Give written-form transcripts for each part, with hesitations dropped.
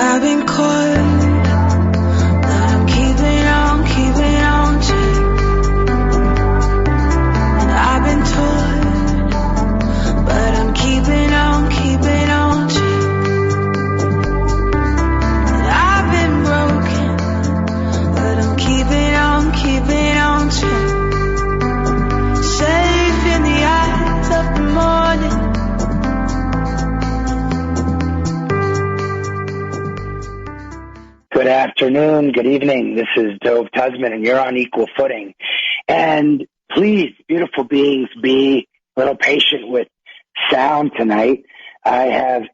I've been caught, but I'm keeping on to. And I've been torn, but I'm keeping on to. And I've been broken, but I'm keeping on to. Safe in the eyes of the morning. Good afternoon, good evening. This is Dove Tusman, and you're on equal footing. And please, beautiful beings, be a little patient with sound tonight. I have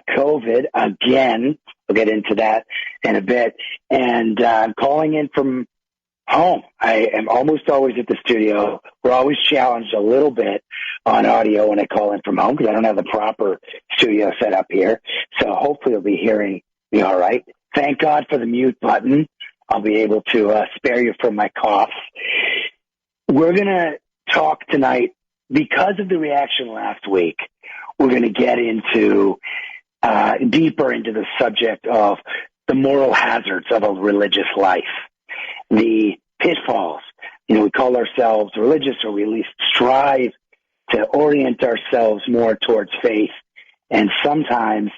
COVID again. We'll get into that in a bit. And I'm calling in from home. I am almost always at the studio. We're always challenged a little bit on audio when I call in from home because I don't have the proper studio set up here. So hopefully you'll be hearing me all right. Thank God for the mute button. I'll be able to spare you from my cough. We're going to talk tonight because of the reaction last week. We're going to get into deeper into the subject of the moral hazards of a religious life, the pitfalls. You know, we call ourselves religious, or we at least strive to orient ourselves more towards faith, and sometimes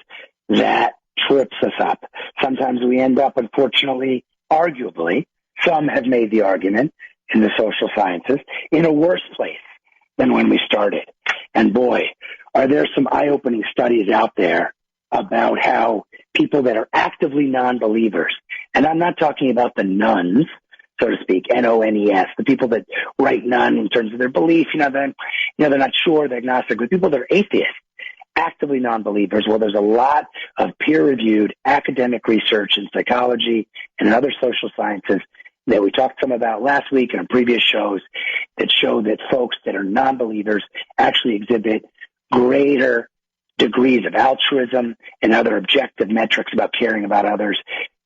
that trips us up. Sometimes we end up, unfortunately, arguably, some have made the argument in the social sciences, in a worse place than when we started. And boy, are there some eye-opening studies out there about how people that are actively non-believers, and I'm not talking about the nuns, so to speak, N-O-N-E-S, the people that write none in terms of their belief, they're not sure, they're agnostic, but people that are atheists, actively non-believers. Well, there's a lot of peer-reviewed academic research in psychology and in other social sciences that we talked some about last week and on previous shows that show that folks that are non-believers actually exhibit greater degrees of altruism and other objective metrics about caring about others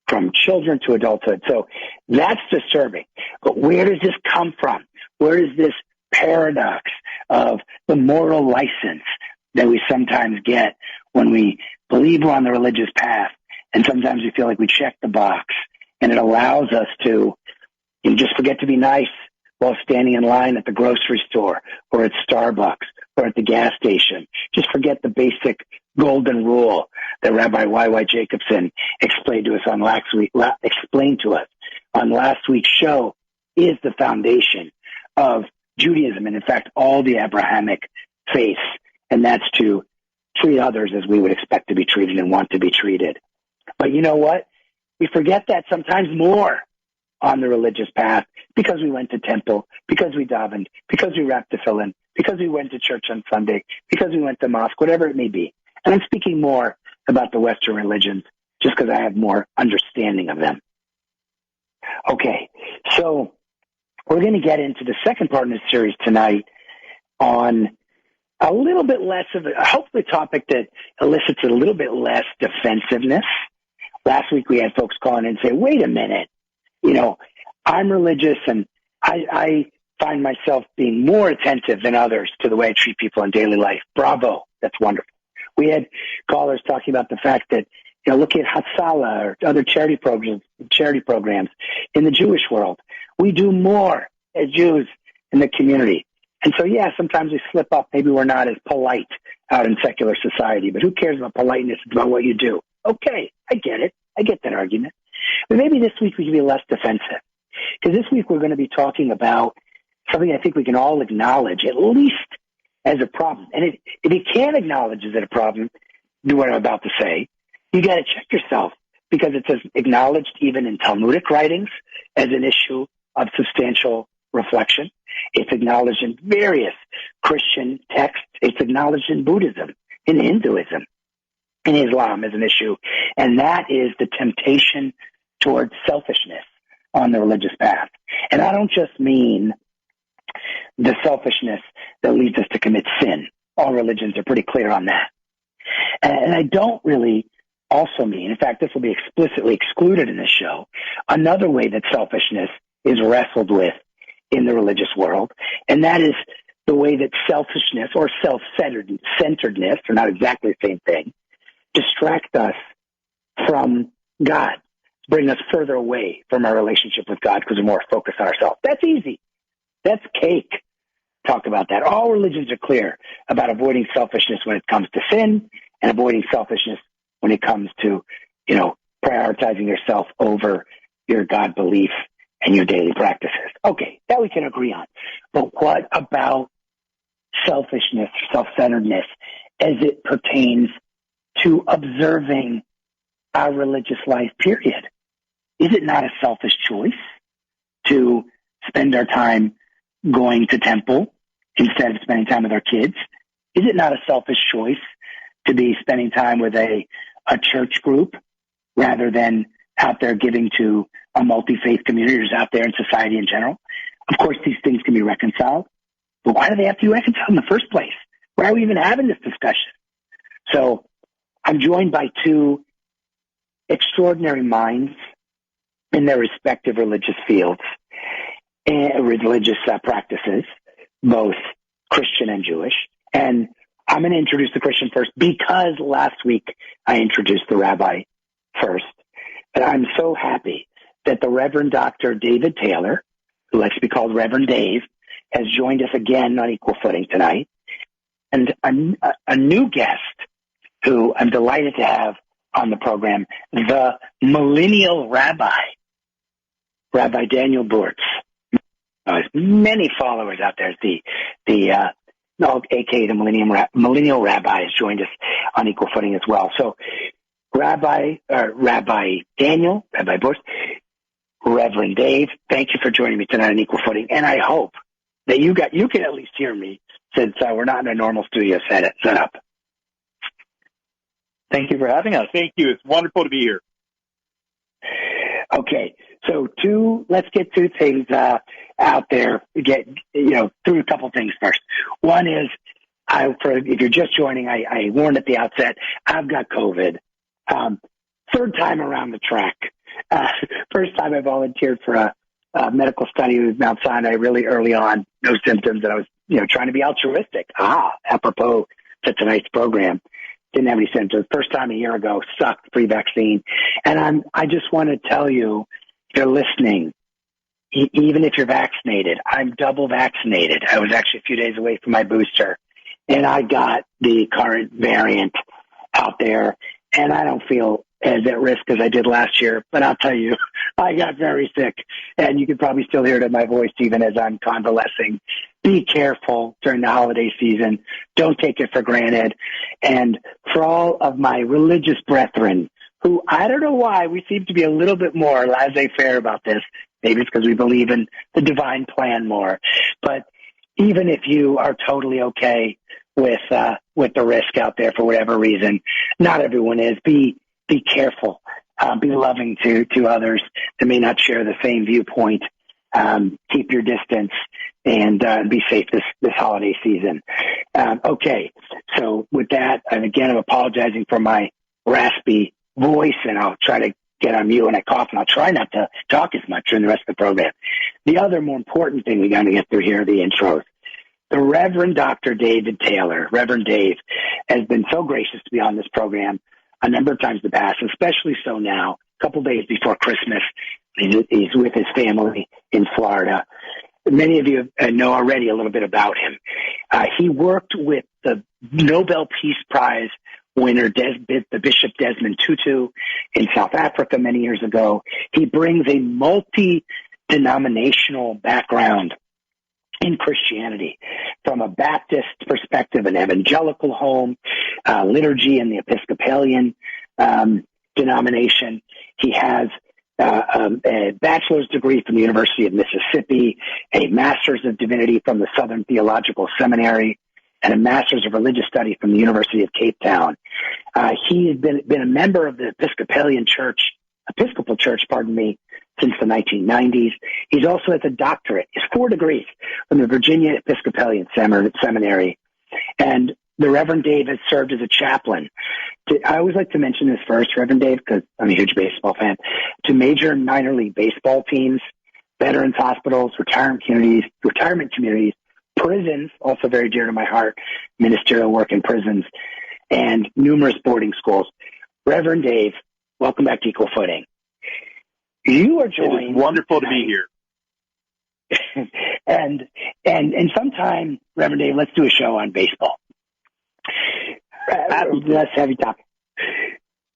from children to adulthood. So that's disturbing. But where does this come from? Where is this paradox of the moral license that we sometimes get when we believe we're on the religious path, and sometimes we feel like we check the box, and it allows us to just forget to be nice while standing in line at the grocery store or at Starbucks or at the gas station. Just forget the basic golden rule that Rabbi Y.Y. Jacobson explained to us on last week's show is the foundation of Judaism, and in fact, all the Abrahamic faiths. And that's to treat others as we would expect to be treated and want to be treated. But you know what? We forget that sometimes more on the religious path because we went to temple, because we davened, because we wrapped tefillin, because we went to church on Sunday, because we went to mosque, whatever it may be. And I'm speaking more about the Western religions just because I have more understanding of them. Okay, so we're going to get into the second part of this series tonight on a little bit less of hopefully a topic that elicits a little bit less defensiveness. Last week we had folks calling in and say, wait a minute, I'm religious and I find myself being more attentive than others to the way I treat people in daily life. Bravo. That's wonderful. We had callers talking about the fact that, look at Hatzalah or other charity programs in the Jewish world. We do more as Jews in the community. And so, yeah, sometimes we slip up. Maybe we're not as polite out in secular society, but who cares about politeness? It's about what you do. Okay, I get it. I get that argument. But maybe this week we can be less defensive. Because this week we're going to be talking about something I think we can all acknowledge, at least as a problem. And if you can't acknowledge it as a problem, do what I'm about to say, you got to check yourself, because it says acknowledged even in Talmudic writings as an issue of substantial reflection. It's acknowledged in various Christian texts. It's acknowledged in Buddhism, in Hinduism, in Islam as an issue. And that is the temptation towards selfishness on the religious path. And I don't just mean the selfishness that leads us to commit sin. All religions are pretty clear on that. And I don't really also mean, in fact, this will be explicitly excluded in this show, another way that selfishness is wrestled with in the religious world, and that is the way that selfishness or self-centeredness, are not exactly the same thing, distract us from God, bring us further away from our relationship with God because we're more focused on ourselves. That's easy. That's cake. Talk about that. All religions are clear about avoiding selfishness when it comes to sin and avoiding selfishness when it comes to, prioritizing yourself over your God belief and your daily practices. Okay, that we can agree on. But what about selfishness, self-centeredness as it pertains to observing our religious life, period? Is it not a selfish choice to spend our time going to temple instead of spending time with our kids? Is it not a selfish choice to be spending time with a church group rather than out there giving to a multi-faith community or out there in society in general? Of course, these things can be reconciled, but why do they have to be reconciled in the first place? Why are we even having this discussion? So I'm joined by two extraordinary minds in their respective religious fields and religious practices, both Christian and Jewish. And I'm going to introduce the Christian first because last week I introduced the rabbi first. And I'm so happy that the Reverend Dr. David Taylor, who likes to be called Reverend Dave, has joined us again on Equal Footing tonight. And a new guest who I'm delighted to have on the program, the Millennial Rabbi, Rabbi Daniel Bortz. Many followers out there. aka the Millennial Rabbi has joined us on Equal Footing as well. So Rabbi Daniel, Rabbi Bortz, Reverend Dave, thank you for joining me tonight on Equal Footing. And I hope that you can at least hear me since we're not in a normal studio setup. Thank you for having us. Thank you. It's wonderful to be here. Okay, so let's get two things out there. Get through a couple things first. One is, if you're just joining, I warned at the outset, I've got COVID. Third time around the track. First time I volunteered for a medical study with Mount Sinai really early on, no symptoms, and I was trying to be altruistic. Apropos to tonight's program. Didn't have any symptoms. First time a year ago, sucked, pre-vaccine. And I just want to tell you, if you're listening, even if you're vaccinated, I'm double vaccinated. I was actually a few days away from my booster, and I got the current variant out there, and I don't feel as at risk as I did last year. But I'll tell you, I got very sick, and you can probably still hear it in my voice even as I'm convalescing. Be careful during the holiday season. Don't take it for granted. And for all of my religious brethren, who I don't know why we seem to be a little bit more laissez-faire about this. Maybe it's because we believe in the divine plan more. But even if you are totally okay with the risk out there for whatever reason, not everyone is. Be careful. Be loving to others that may not share the same viewpoint. Keep your distance and be safe this holiday season. Okay, so with that, and again, I'm apologizing for my raspy voice, and I'll try to get on mute when I cough, and I'll try not to talk as much during the rest of the program. The other more important thing we got to get through here are the intros. The Reverend Dr. David Taylor, Reverend Dave, has been so gracious to be on this program a number of times in the past, especially so now, a couple days before Christmas. He's with his family in Florida. Many of you know already a little bit about him. He worked with the Nobel Peace Prize winner, the Bishop Desmond Tutu in South Africa many years ago. He brings a multi-denominational background in Christianity, from a Baptist perspective, an evangelical home, liturgy in the Episcopalian denomination. He has a bachelor's degree from the University of Mississippi, a master's of divinity from the Southern Theological Seminary, and a master's of religious study from the University of Cape Town. He has been a member of the Episcopal Church, since the 1990s. He's also has a doctorate. He has 4 degrees from the Virginia Episcopalian Seminary. And the Reverend Dave has served as a chaplain. I always like to mention this first, Reverend Dave, because I'm a huge baseball fan, to major and minor league baseball teams, veterans hospitals, retirement communities, prisons, also very dear to my heart, ministerial work in prisons, and numerous boarding schools. Reverend Dave Welcome back to Equal Footing. You are joined. It is wonderful to be here. and sometime, Reverend Dave, let's do a show on baseball. Let's have you talk.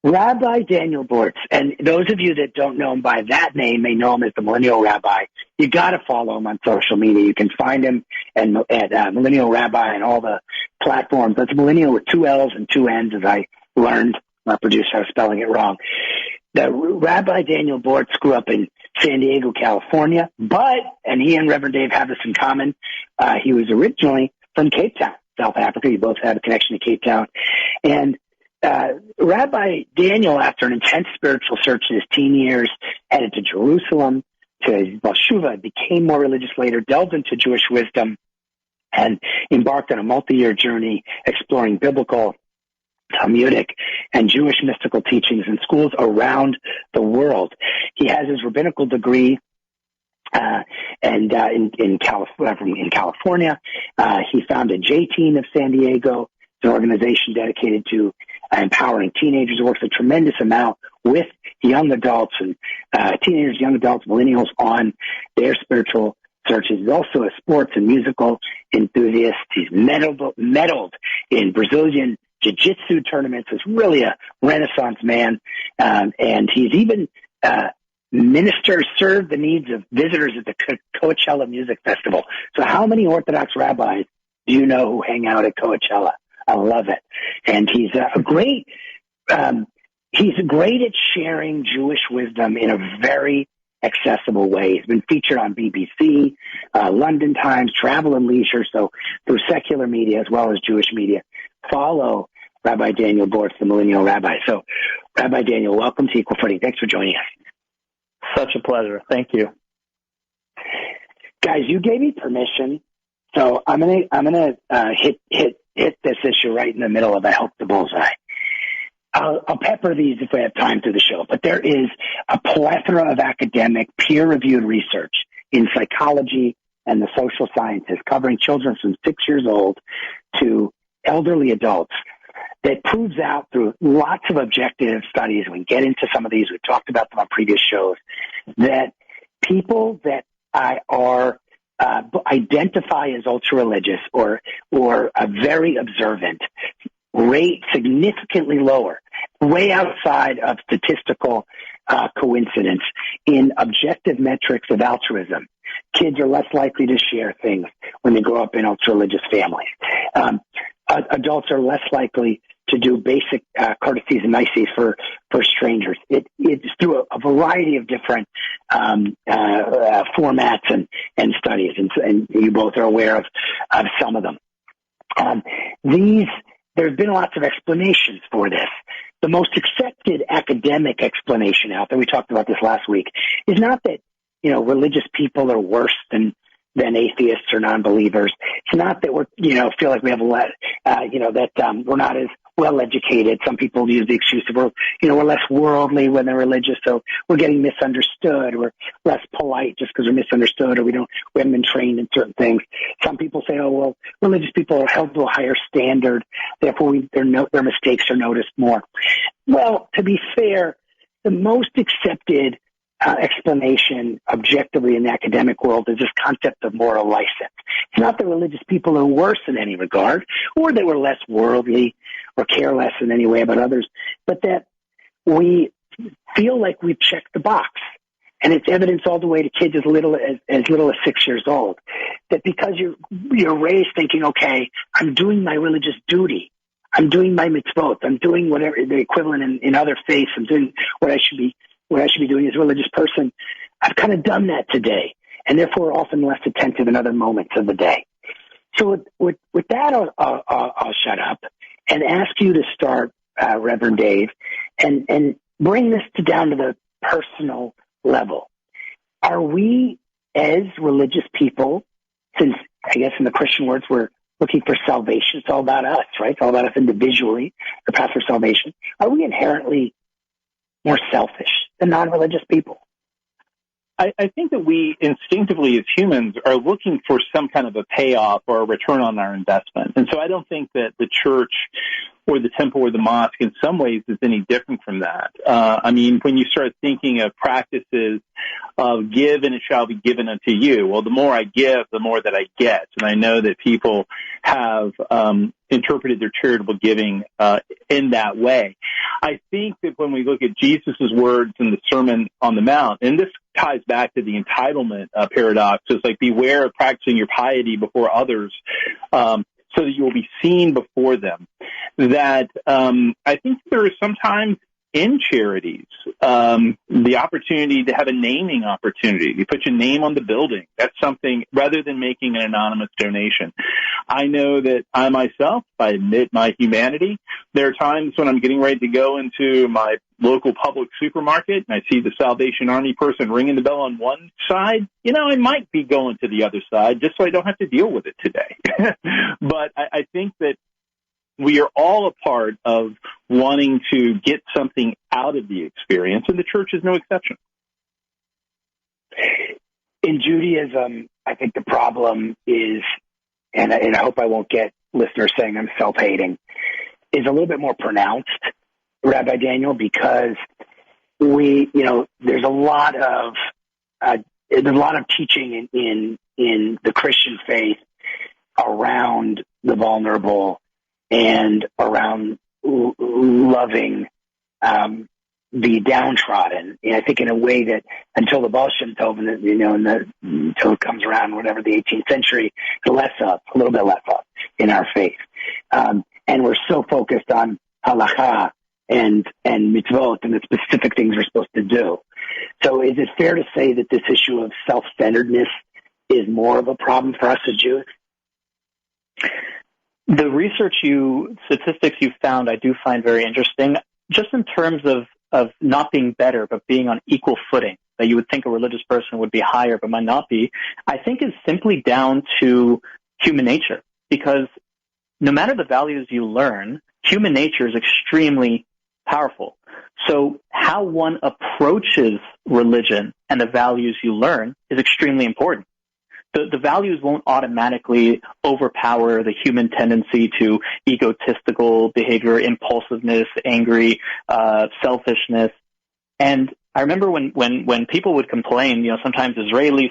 Rabbi Daniel Bortz, and those of you that don't know him by that name may know him as the Millennial Rabbi. You got to follow him on social media. You can find him at Millennial Rabbi and all the platforms. That's Millennial with 2 L's and 2 N's, as I learned. My producer was spelling it wrong. The Rabbi Daniel Bortz grew up in San Diego, California, and he and Reverend Dave have this in common. He was originally from Cape Town, South Africa. You both had a connection to Cape Town. And Rabbi Daniel, after an intense spiritual search in his teen years, headed to Jerusalem, to Balshuva, became more religious later, delved into Jewish wisdom, and embarked on a multi-year journey exploring biblical, Talmudic, and Jewish mystical teachings in schools around the world. He has his rabbinical degree in California. He founded J-Teen of San Diego, an organization dedicated to empowering teenagers. He works a tremendous amount with young adults and teenagers, young adults, millennials on their spiritual searches. He's also a sports and musical enthusiast. He's medaled in Brazilian jiu-jitsu tournaments. Is really a Renaissance man. And he's even served the needs of visitors at the Coachella Music Festival. So how many Orthodox rabbis do you know who hang out at Coachella? I love it. And he's great at sharing Jewish wisdom in a very accessible way. He's been featured on BBC, London Times, Travel and Leisure, so through secular media as well as Jewish media. Follow Rabbi Daniel Bortz, the Millennial Rabbi. So, Rabbi Daniel, welcome to Equal Footing. Thanks for joining us. Such a pleasure. Thank you. Guys, you gave me permission, so I'm gonna hit this issue right in the middle of I hope the bullseye. I'll pepper these if we have time through the show, but there is a plethora of academic, peer-reviewed research in psychology and the social sciences covering children from 6 years old to elderly adults that proves out through lots of objective studies. We can get into some of these. We've talked about them on previous shows, that people that identify as ultra-religious or very observant rate significantly lower, way outside of statistical coincidence in objective metrics of altruism. Kids are less likely to share things when they grow up in ultra-religious families. Adults are less likely to do basic courtesies and niceties for strangers. It's through a variety of different formats and studies, and you both are aware of some of them. There's been lots of explanations for this. The most accepted academic explanation out there, we talked about this last week, is not that, religious people are worse than atheists or non-believers. It's not that feel like we have we're not as well educated. Some people use the excuse of we're less worldly when they're religious, so we're getting misunderstood. We're less polite just because we're misunderstood, or we haven't been trained in certain things. Some people say, religious people are held to a higher standard, therefore their mistakes are noticed more. Well, to be fair, the most accepted explanation objectively in the academic world is this concept of moral license. It's not that religious people are worse in any regard, or that we're less worldly or care less in any way about others, but that we feel like we've checked the box. And it's evidence all the way to kids as little as 6 years old, that because you're raised thinking, okay, I'm doing my religious duty, I'm doing my mitzvot, I'm doing whatever the equivalent in other faiths, I'm doing what I should be doing as a religious person. I've kind of done that today, and therefore often less attentive in other moments of the day. So with that, I'll shut up and ask you to start, Reverend Dave, and bring this down to the personal level. Are we, as religious people, since I guess in the Christian words we're looking for salvation, it's all about us, right? It's all about us individually, the path for salvation. Are we inherently more selfish than non-religious people? I think that we instinctively as humans are looking for some kind of a payoff or a return on our investment. And so I don't think that the church or the temple or the mosque in some ways is any different from that. I mean, when you start thinking of practices of give and it shall be given unto you, well, the more I give, the more that I get. And I know that people have interpreted their charitable giving in that way. I think that when we look at Jesus' words in the Sermon on the Mount, and this ties back to the entitlement paradox, it's like beware of practicing your piety before others, so that you will be seen before them. That I think there is sometimes in charities the opportunity to have a naming opportunity. You put your name on the building. That's something rather than making an anonymous donation. I know that I myself, I admit my humanity. There are times when I'm getting ready to go into my local public supermarket and I see the Salvation Army person ringing the bell on one side. You know, I might be going to the other side just so I don't have to deal with it today. But I think that we are all a part of wanting to get something out of the experience, and the church is no exception. In Judaism, I think the problem is, and I hope I won't get listeners saying I'm self-hating, is a little bit more pronounced, Rabbi Daniel, because there's a lot of teaching in the Christian faith around the vulnerable and around loving the downtrodden. And I think in a way that until the Baal Shem Tov, until it comes around, whatever, the 18th century, a little bit less up in our faith. And we're so focused on halakha and mitzvot and the specific things we're supposed to do. So is it fair to say that this issue of self-centeredness is more of a problem for us as Jews? The statistics you found, I do find very interesting, just in terms of not being better, but being on equal footing, that you would think a religious person would be higher, but might not be, I think is simply down to human nature. Because no matter the values you learn, human nature is extremely powerful. So how one approaches religion and the values you learn is extremely important. The values won't automatically overpower the human tendency to egotistical behavior, impulsiveness, angry, selfishness. And I remember when people would complain, sometimes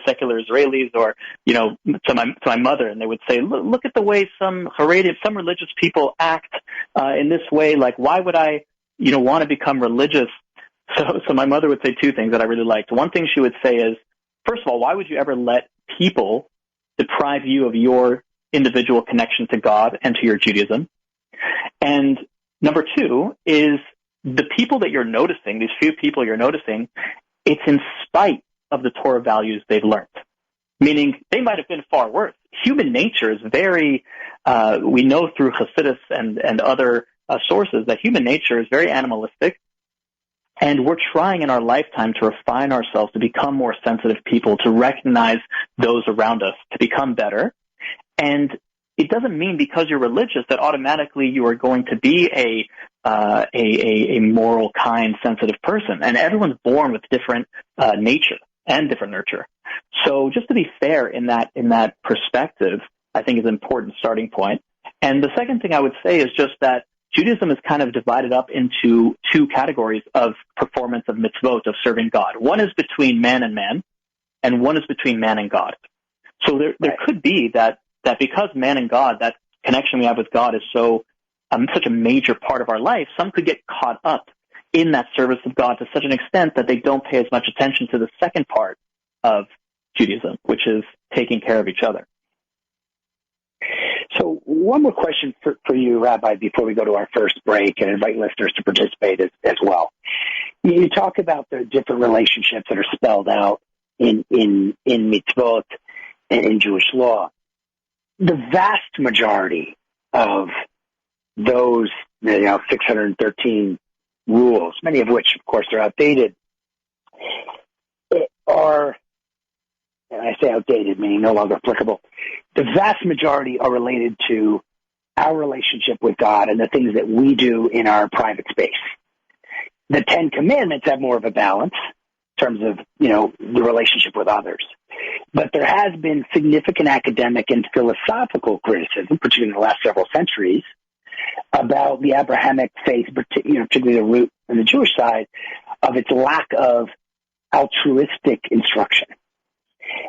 secular Israelis, or, to my mother, and they would say, look at the way some religious people act in this way. Like, why would I, want to become religious? So my mother would say two things that I really liked. One thing she would say is, first of all, why would you ever let people deprive you of your individual connection to God and to your Judaism? And number two is the people that you're noticing, these few people you're noticing, it's in spite of the Torah values they've learned. Meaning they might have been far worse. Human nature is very, we know through Hasidus and other sources that human nature is very animalistic. And we're trying in our lifetime to refine ourselves, to become more sensitive people, to recognize those around us, to become better. And it doesn't mean because you're religious that automatically you are going to be a moral, kind, sensitive person. And everyone's born with different nature and different nurture. So just to be fair in that perspective, I think is an important starting point. And the second thing I would say is just that Judaism is kind of divided up into two categories of performance of mitzvot, of serving God. One is between man and man, and one is between man and God. So there could be that because man and God, that connection we have with God is so such a major part of our life, some could get caught up in that service of God to such an extent that they don't pay as much attention to the second part of Judaism, which is taking care of each other. So one more question for you, Rabbi, before we go to our first break and invite listeners to participate as well. You talk about the different relationships that are spelled out in mitzvot and in Jewish law. The vast majority of those 613 rules, many of which, of course, are outdated, are, and I say outdated, meaning no longer applicable, the vast majority are related to our relationship with God and the things that we do in our private space. The Ten Commandments have more of a balance in terms of, the relationship with others. But there has been significant academic and philosophical criticism, particularly in the last several centuries, about the Abrahamic faith, particularly the root and the Jewish side, of its lack of altruistic instruction.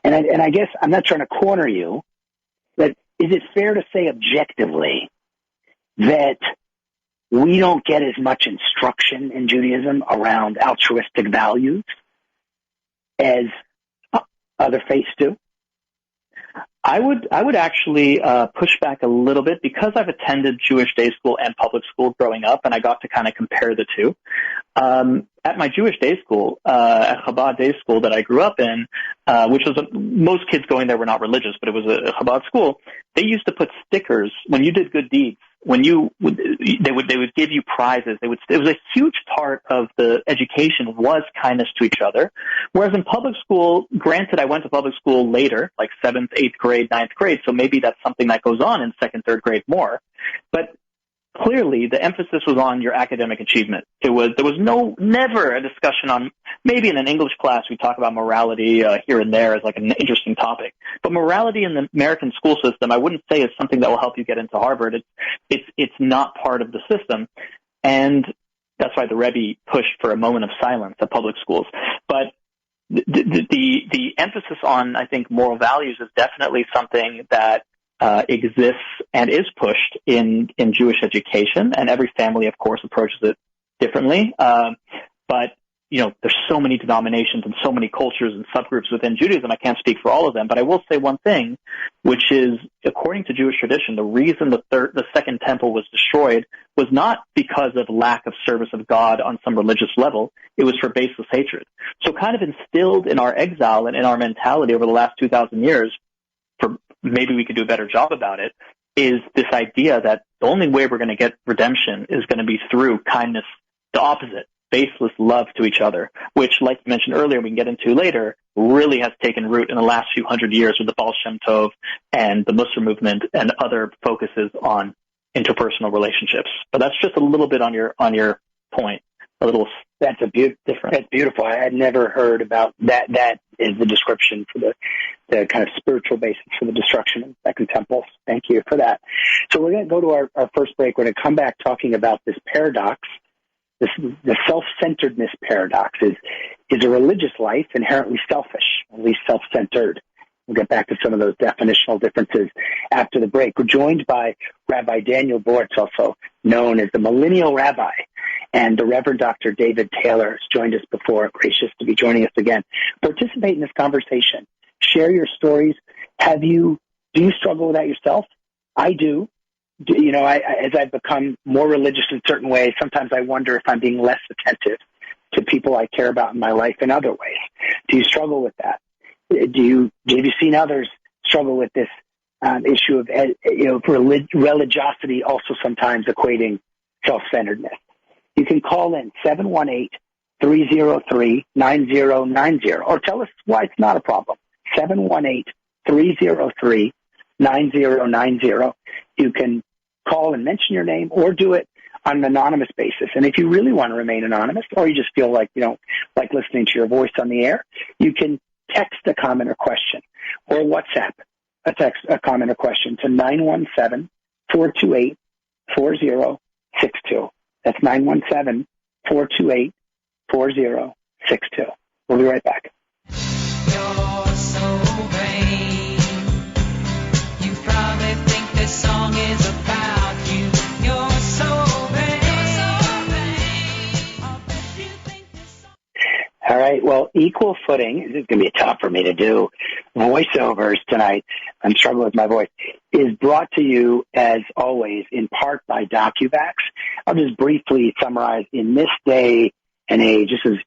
And I guess I'm not trying to corner you, but is it fair to say objectively that we don't get as much instruction in Judaism around altruistic values as other faiths do? I would actually push back a little bit because I've attended Jewish day school and public school growing up, and I got to kind of compare the two. At my Jewish day school, at Chabad day school that I grew up in, which was most kids going there were not religious, but it was a Chabad school. They used to put stickers when you did good deeds. They would give you prizes. It was a huge part of the education was kindness to each other. Whereas in public school, granted, I went to public school later, like 7th, 8th grade, 9th grade, so maybe that's something that goes on in 2nd, 3rd grade more. But clearly, the emphasis was on your academic achievement. There was never a discussion on, maybe in an English class we talk about morality here and there as like an interesting topic. But morality in the American school system, I wouldn't say is something that will help you get into Harvard. It's not part of the system. And that's why the Rebbe pushed for a moment of silence at public schools. But the emphasis on, I think, moral values is definitely something that exists and is pushed in Jewish education, and every family, of course, approaches it differently. But there's so many denominations and so many cultures and subgroups within Judaism. I can't speak for all of them, but I will say one thing, which is, according to Jewish tradition, the reason the Second Temple was destroyed was not because of lack of service of God on some religious level. It was for baseless hatred. So, kind of instilled in our exile and in our mentality over the last 2,000 years, maybe we could do a better job about it, is this idea that the only way we're going to get redemption is going to be through kindness, the opposite, baseless love to each other, which, like you mentioned earlier, we can get into later, really has taken root in the last few hundred years with the Baal Shem Tov and the Musar movement and other focuses on interpersonal relationships. But that's just a little bit on your point. That's beautiful. I had never heard about that. That is the description for the kind of spiritual basis for the destruction of the Second Temple. Thank you for that. So we're going to go to our first break. We're going to come back talking about this paradox. The self-centeredness paradox is a religious life inherently selfish, at least self-centered. We'll get back to some of those definitional differences after the break. We're joined by Rabbi Daniel Bortz, also known as the Millennial Rabbi, and the Reverend Dr. David Taylor has joined us before. Gracious to be joining us again. Participate in this conversation. Share your stories. Do you struggle with that yourself? I do. As I've become more religious in certain ways, sometimes I wonder if I'm being less attentive to people I care about in my life in other ways. Do you struggle with that? Have you seen others struggle with this issue of religiosity also sometimes equating self-centeredness? You can call in 718-303-9090 or tell us why it's not a problem. 718-303-9090. You can call and mention your name or do it on an anonymous basis. And if you really want to remain anonymous or you just feel like you don't like listening to your voice on the air, you can text a comment or question or WhatsApp a comment or question to 917-428-4062. That's 917-428-4062. We'll be right back. You're so vain. You probably think this song is about you. You're so vain. I'll bet you think this song... All right. Well, equal footing. This is going to be tough for me to do voiceovers tonight. I'm struggling with my voice. Is brought to you, as always, in part by DocuVax. I'll just briefly summarize. In this day and age, this is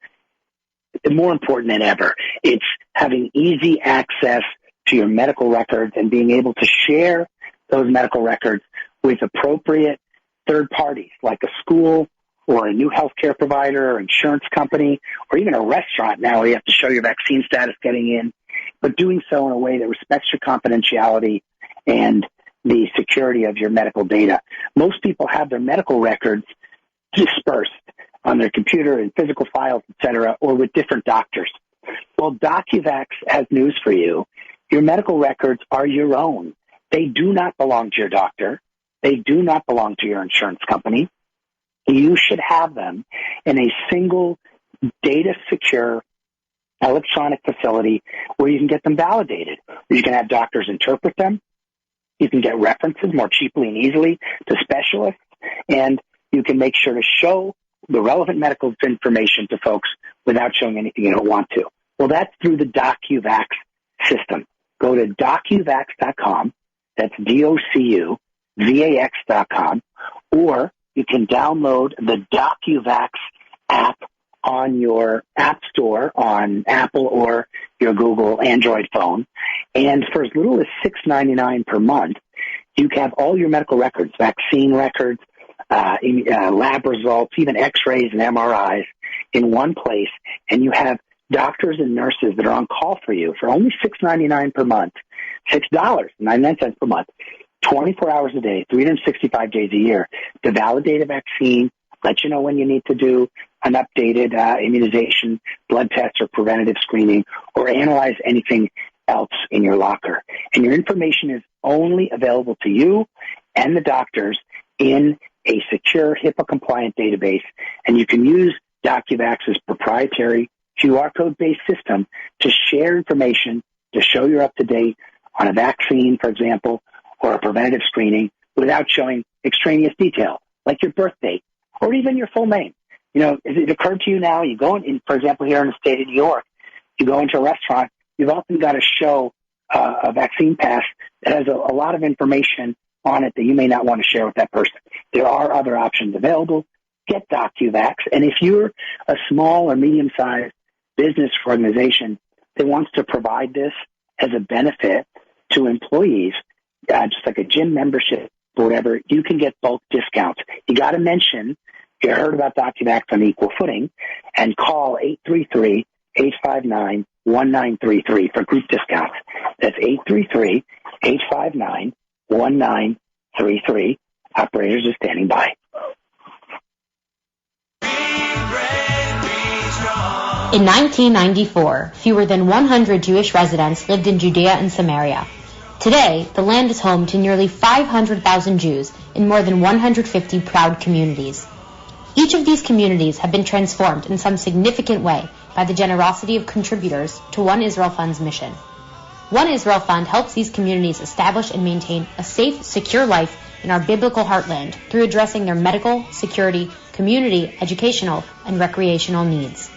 more important than ever. It's having easy access to your medical records and being able to share those medical records with appropriate third parties, like a school or a new healthcare provider or insurance company, or even a restaurant now where you have to show your vaccine status getting in, but doing so in a way that respects your confidentiality and the security of your medical data. Most people have their medical records dispersed on their computer and physical files, etc., or with different doctors. Well, DocuVax has news for you. Your medical records are your own. They do not belong to your doctor. They do not belong to your insurance company. You should have them in a single data-secure electronic facility where you can get them validated. You can have doctors interpret them. You can get references more cheaply and easily to specialists, and you can make sure to show the relevant medical information to folks without showing anything you don't want to. Well, that's through the DocuVax system. Go to docuvax.com. That's DOCUVAX.com. Or you can download the DocuVax app on your app store on Apple or your Google Android phone. And for as little as $6.99 per month, you can have all your medical records, vaccine records, lab results, even x-rays and MRIs in one place. And you have doctors and nurses that are on call for you for only $6.99 per month, $6.99 per month, 24 hours a day, 365 days a year to validate a vaccine, let you know when you need to do an updated immunization, blood test, or preventative screening, or analyze anything else in your locker. And your information is only available to you and the doctors in a secure HIPAA-compliant database, and you can use DocuVax's proprietary QR code-based system to share information to show you're up to date on a vaccine, for example, or a preventative screening without showing extraneous detail, like your birth date or even your full name. You know, has it occurred to you now, you go in, for example, here in the state of New York, you go into a restaurant, you've often got to show a vaccine pass that has a lot of information on it that you may not want to share with that person. There are other options available. Get DocuVax. And if you're a small or medium-sized business or organization that wants to provide this as a benefit to employees, just like a gym membership or whatever, you can get bulk discounts. You got to mention you heard about DocuVax on Equal Footing and call 833-859-1933 for group discounts. That's 833-859-1933. Operators are standing by. In 1994, fewer than 100 Jewish residents lived in Judea and Samaria. Today, the land is home to nearly 500,000 Jews in more than 150 proud communities. Each of these communities have been transformed in some significant way by the generosity of contributors to One Israel Fund's mission. One Israel Fund helps these communities establish and maintain a safe, secure life in our biblical heartland through addressing their medical, security, community, educational, and recreational needs.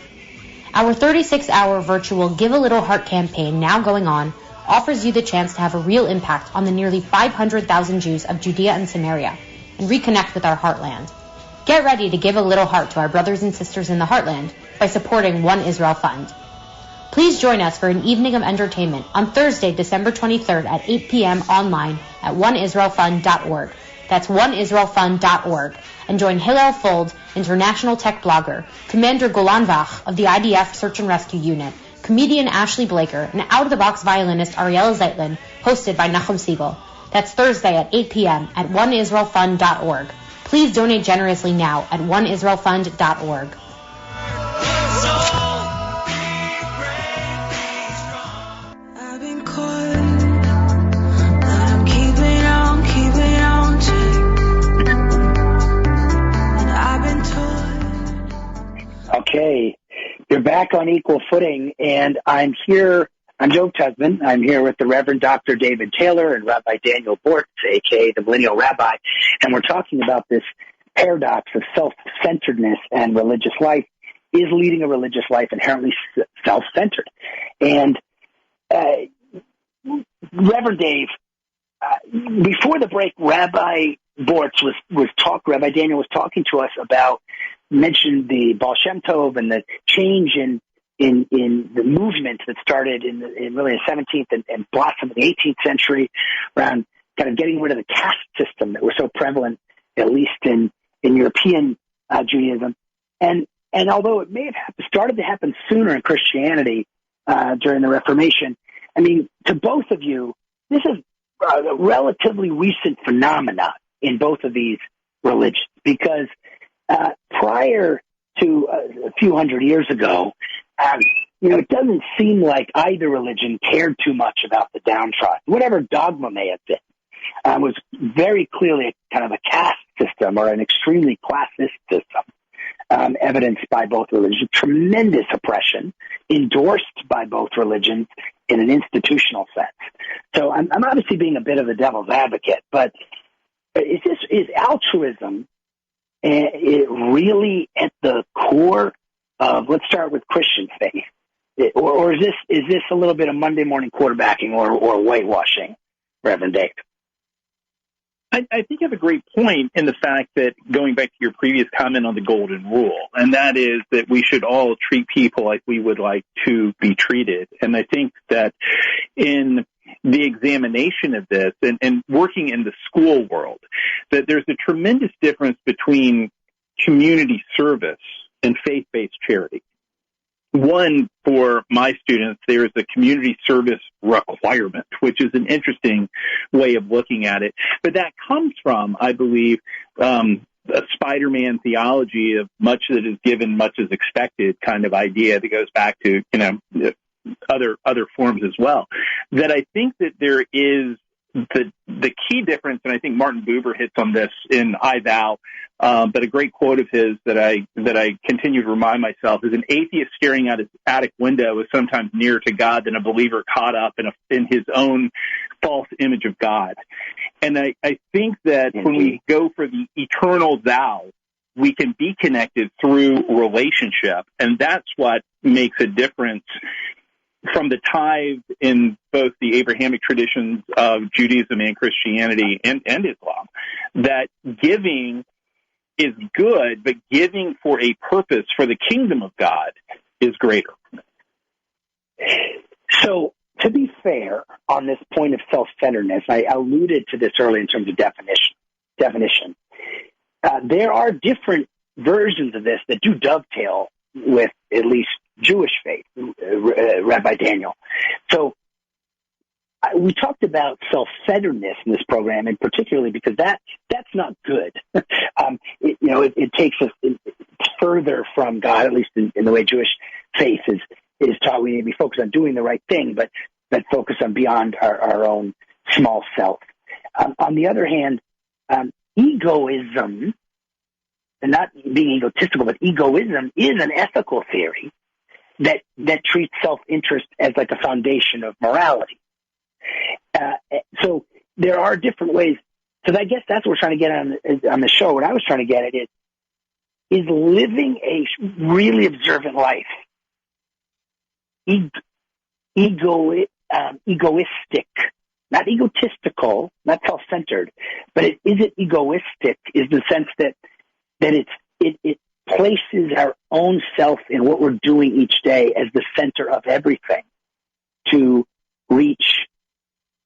Our 36-hour virtual Give a Little Heart campaign, now going on, offers you the chance to have a real impact on the nearly 500,000 Jews of Judea and Samaria and reconnect with our heartland. Get ready to give a little heart to our brothers and sisters in the heartland by supporting One Israel Fund. Please join us for an evening of entertainment on Thursday, December 23rd at 8 p.m. online at oneisraelfund.org. That's oneisraelfund.org. And join Hillel Fold, international tech blogger, Commander Golan Vach of the IDF Search and Rescue Unit, comedian Ashley Blaker, and out-of-the-box violinist Ariella Zeitlin, hosted by Nachum Siegel. That's Thursday at 8 p.m. at oneisraelfund.org. Please donate generously now at oneisraelfund.org. I've been caught, but I'm keeping on check. And I've been told. Okay, you're back on Equal Footing, and I'm here. I'm Joe Tusman. I'm here with the Reverend Dr. David Taylor and Rabbi Daniel Bortz, a.k.a. the Millennial Rabbi, and we're talking about this paradox of self-centeredness and religious life. Is leading a religious life inherently self-centered? And Reverend Dave, before the break, Rabbi Bortz Rabbi Daniel was talking to us about, mentioned the Baal Shem Tov and the change in the movement that started in really the 17th and blossomed in the 18th century around kind of getting rid of the caste system that was so prevalent, at least in European Judaism. And although it may have started to happen sooner in Christianity during the Reformation, I mean, to both of you, this is a relatively recent phenomena in both of these religions, because prior to a few hundred years ago, it doesn't seem like either religion cared too much about the downtrodden, whatever dogma may have been. was very clearly kind of a caste system or an extremely classist system, evidenced by both religions, tremendous oppression, endorsed by both religions in an institutional sense. So I'm obviously being a bit of a devil's advocate, but is altruism really at the core of, let's start with Christian faith, or is this a little bit of Monday morning quarterbacking or whitewashing, Reverend Dave? I think you have a great point in the fact that, going back to your previous comment on the golden rule, and that is that we should all treat people like we would like to be treated. And I think that in the examination of this and working in the school world, that there's a tremendous difference between community service and faith-based charity. One, for my students, there is a community service requirement, which is an interesting way of looking at it. But that comes from, I believe, a Spider-Man theology of much that is given, much is expected kind of idea that goes back to, other forms as well. That I think that there is the key difference, and I think Martin Buber hits on this in I Thou, but a great quote of his that I continue to remind myself is, an atheist staring out his attic window is sometimes nearer to God than a believer caught up in his own false image of God. And I think that when we go for the eternal thou, we can be connected through relationship, and that's what makes a difference from the tithe in both the Abrahamic traditions of Judaism and Christianity and Islam, that giving is good, but giving for a purpose for the kingdom of God is greater. So, to be fair, on this point of self-centeredness, I alluded to this earlier in terms of definition. There are different versions of this that do dovetail with at least Jewish faith, Rabbi Daniel. So we talked about self-centeredness in this program, and particularly because that's not good. It takes us further from God, at least in the way Jewish faith is taught. We need to be focused on doing the right thing, but focus on beyond our own small self. On the other hand, egoism, and not being egotistical, but egoism is an ethical theory that treats self-interest as like a foundation of morality. So there are different ways. So I guess that's what we're trying to get on the show. What I was trying to get at is living a really observant life egoistic, not egotistical, not self-centered, but is it egoistic? Is the sense that it places our own self in what we're doing each day as the center of everything to reach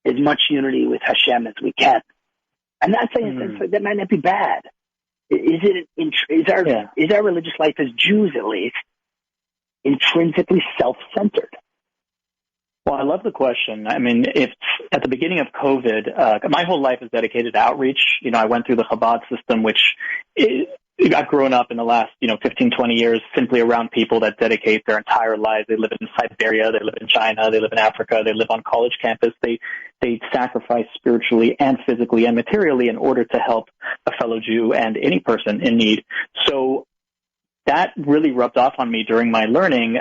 as much unity with Hashem as we can. I'm not saying that might not be bad. Is our religious life as Jews, at least, intrinsically self-centered? Well, I love the question. I mean, if at the beginning of COVID, my whole life is dedicated to outreach. I went through the Chabad system, which I've grown up in the last, 15, 20 years simply around people that dedicate their entire lives. They live in Siberia, they live in China, they live in Africa, they live on college campus. They sacrifice spiritually and physically and materially in order to help a fellow Jew and any person in need. So that really rubbed off on me during my learning.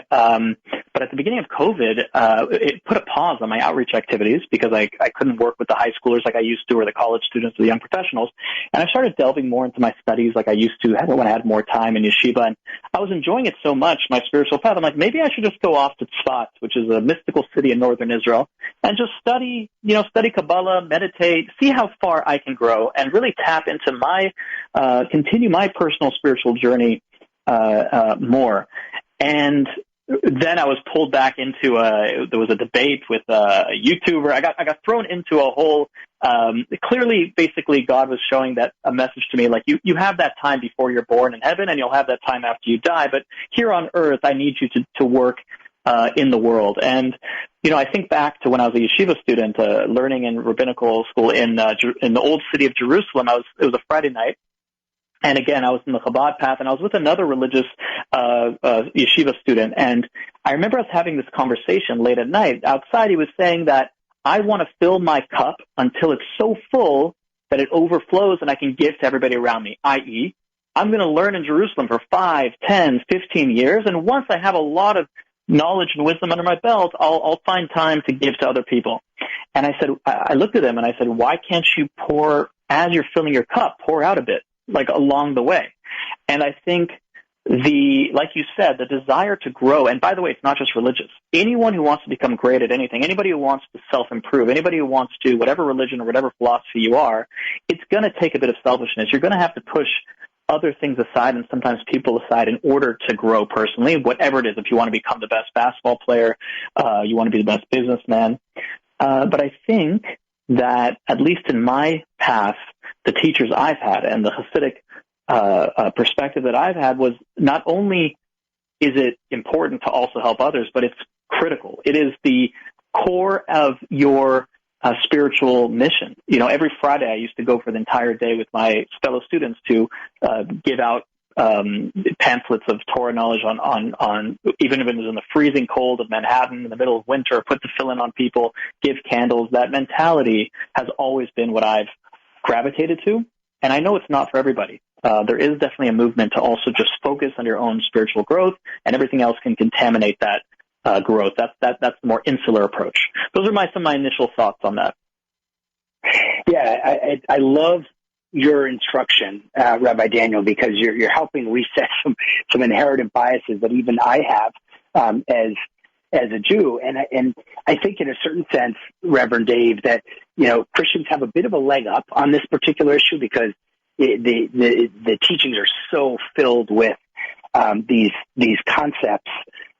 But at the beginning of COVID, it put a pause on my outreach activities because I couldn't work with the high schoolers like I used to, or the college students or the young professionals. And I started delving more into my studies like I used to when I had more time in yeshiva. And I was enjoying it so much, my spiritual path. I'm like, maybe I should just go off to Tzfat, which is a mystical city in northern Israel, and just study Kabbalah, meditate, see how far I can grow, and really tap into continue my personal spiritual journey more. And then I was pulled back into there was a debate with a YouTuber. I got thrown into a whole, clearly, basically God was showing that a message to me, like you have that time before you're born in heaven and you'll have that time after you die. But here on earth, I need you to work, in the world. And, I think back to when I was a yeshiva student, learning in rabbinical school in the old city of Jerusalem. It was a Friday night. And again, I was in the Chabad path, and I was with another religious yeshiva student. And I remember us having this conversation late at night outside. He was saying that I want to fill my cup until it's so full that it overflows and I can give to everybody around me, i.e., I'm going to learn in Jerusalem for 5, 10, 15 years, and once I have a lot of knowledge and wisdom under my belt, I'll find time to give to other people. And I looked at him and I said, why can't you pour, as you're filling your cup, pour out a bit, like along the way? And I think like you said, the desire to grow, and by the way, it's not just religious. Anyone who wants to become great at anything, anybody who wants to self-improve, anybody who wants to, whatever religion or whatever philosophy you are, it's going to take a bit of selfishness. You're going to have to push other things aside and sometimes people aside in order to grow personally, whatever it is. If you want to become the best basketball player, you want to be the best businessman. But I think that, at least in my path, the teachers I've had and the Hasidic perspective that I've had was not only is it important to also help others, but it's critical. It is the core of your spiritual mission. Every Friday I used to go for the entire day with my fellow students to give out pamphlets of Torah knowledge on even if it was in the freezing cold of Manhattan in the middle of winter, put the fill-in on people, give candles. That mentality has always been what I've gravitated to, and I know it's not for everybody. There is definitely a movement to also just focus on your own spiritual growth, and everything else can contaminate that growth. That's the more insular approach. Those are some of my initial thoughts on that. Yeah, I love your instruction, Rabbi Daniel, because you're helping reset some inherited biases that even I have as a Jew, and I think in a certain sense, Reverend Dave, that Christians have a bit of a leg up on this particular issue because the teachings are so filled with these concepts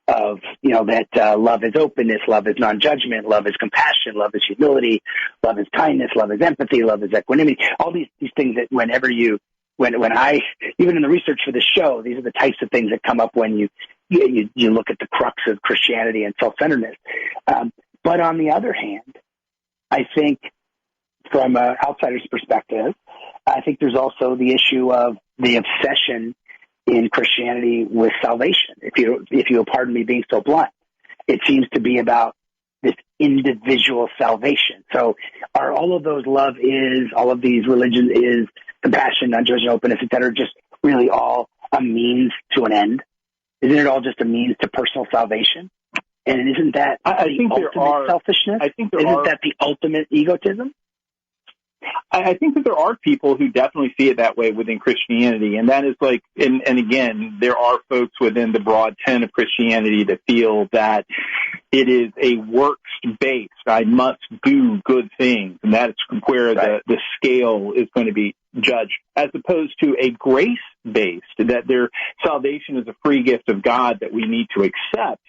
of that love is openness, love is non-judgment, love is compassion, love is humility, love is kindness, love is empathy, love is equanimity. All these things that when I even in the research for the show, these are the types of things that come up when you look at the crux of Christianity and self-centeredness. But on the other hand, I think from an outsider's perspective, I think there's also the issue of the obsession in Christianity with salvation. If you'll pardon me being so blunt, it seems to be about this individual salvation. So are all of those all of these religions is compassion, non-judgment, openness, etc., just really all a means to an end? Isn't it all just a means to personal salvation? And isn't that selfishness? Isn't that the ultimate egotism? I think that there are people who definitely see it that way within Christianity, and that is and again, there are folks within the broad tent of Christianity that feel that it is a works-based, I must do good things, and that's where the scale is going to be judged, as opposed to a grace-based, that their salvation is a free gift of God that we need to accept.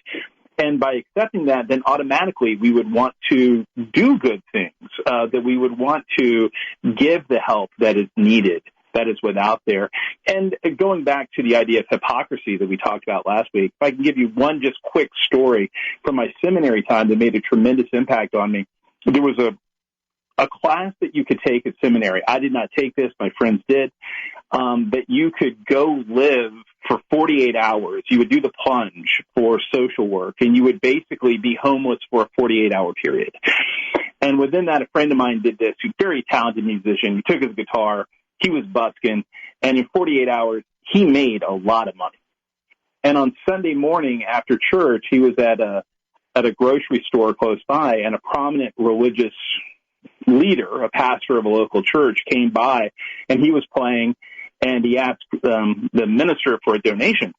And by accepting that, then automatically we would want to do good things, that we would want to give the help that is needed, that is without there. And going back to the idea of hypocrisy that we talked about last week, if I can give you one just quick story from my seminary time that made a tremendous impact on me. There was a class that you could take at seminary. I did not take this. My friends did. That you could go live for 48 hours. You would do the plunge for social work, and you would basically be homeless for a 48-hour period. And within that, a friend of mine did this. He's a very talented musician. He took his guitar. He was busking. And in 48 hours, he made a lot of money. And on Sunday morning after church, he was at a grocery store close by, and a prominent religious leader, a pastor of a local church, came by, and he was playing, and he asked the minister for a donation.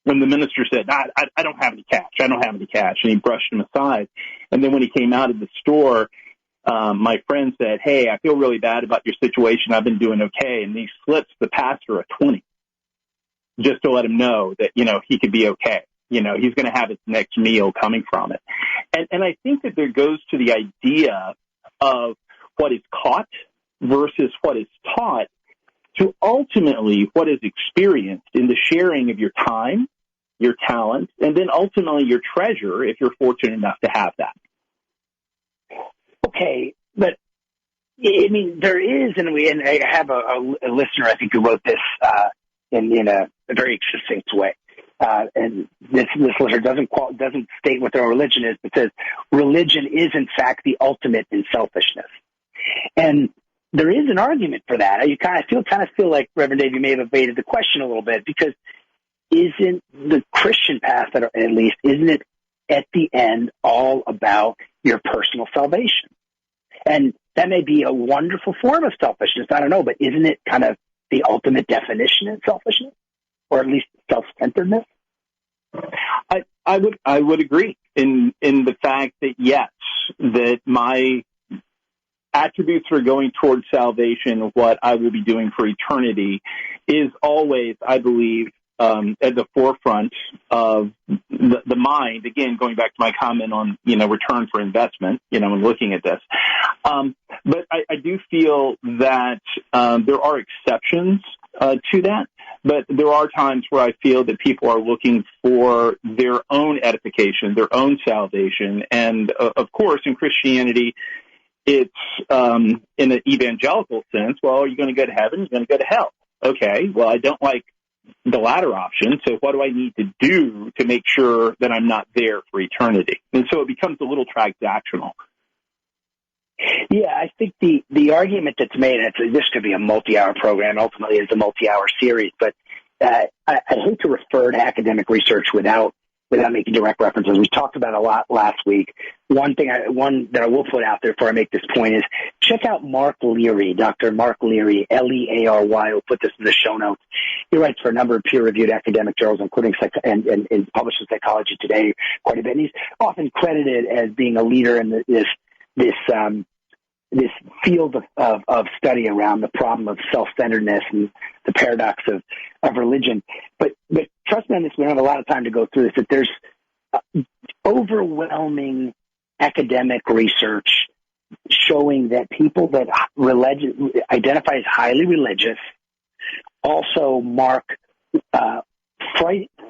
When the minister said, I don't have any cash, and he brushed him aside. And then when he came out of the store, my friend said, hey, I feel really bad about your situation. I've been doing okay. And he slips the pastor a 20 just to let him know that, he could be okay. He's going to have his next meal coming from it. And I think that there goes to the idea of what is caught versus what is taught to ultimately what is experienced in the sharing of your time, your talent, and then ultimately your treasure if you're fortunate enough to have that. Okay, but I mean, there is, and I have a listener, I think, who wrote this in a very succinct way. and this listener doesn't state what their religion is, but says religion is in fact the ultimate in selfishness. And there is an argument for that. I kind of feel like, Reverend Dave, you may have evaded the question a little bit, because isn't the Christian path, isn't it at the end all about your personal salvation? And that may be a wonderful form of selfishness. I don't know, but isn't it kind of the ultimate definition of selfishness, or at least self-centeredness? I would agree in the fact that, yes, that my attributes for going towards salvation, what I will be doing for eternity, is always, I believe, at the forefront of the mind. Again, going back to my comment on, return for investment, when looking at this. But I do feel that there are exceptions to that. But there are times where I feel that people are looking for their own edification, their own salvation. And, of course, in Christianity, it's in an evangelical sense, well, are you going to go to heaven? You're going to go to hell. Okay, well, I don't like the latter option, so what do I need to do to make sure that I'm not there for eternity? And so it becomes a little transactional. Yeah, I think the argument that's made, and this could be a multi-hour program, ultimately it's a multi-hour series, but I hate to refer to academic research without making direct references. We talked about it a lot last week. One that I will put out there before I make this point is check out Mark Leary, Dr. Mark Leary, Leary. We'll put this in the show notes. He writes for a number of peer-reviewed academic journals, including and published in Psychology Today quite a bit. And he's often credited as being a leader in this field of study around the problem of self-centeredness and the paradox of religion. But trust me on this, we don't have a lot of time to go through this, that there's overwhelming academic research showing that people that identify as highly religious also mark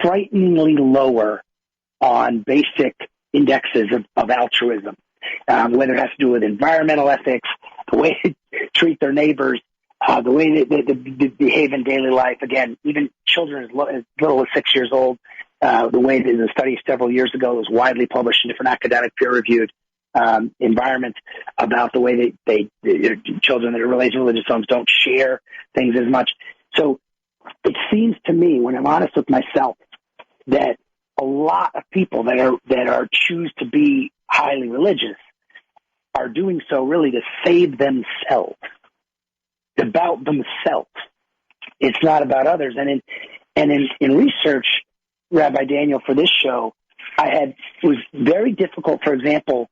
frighteningly lower on basic indexes of altruism. Whether it has to do with environmental ethics, the way they treat their neighbors, the way they behave in daily life. Again, even children as little as 6 years old, the way that the study several years ago was widely published in different academic peer-reviewed environments about the way they children that are raised in religious homes don't share things as much. So it seems to me, when I'm honest with myself, that a lot of people that are choose to be highly religious are doing so really to save themselves, about themselves. It's not about others. And in research, Rabbi Daniel, for this show, it was very difficult, for example,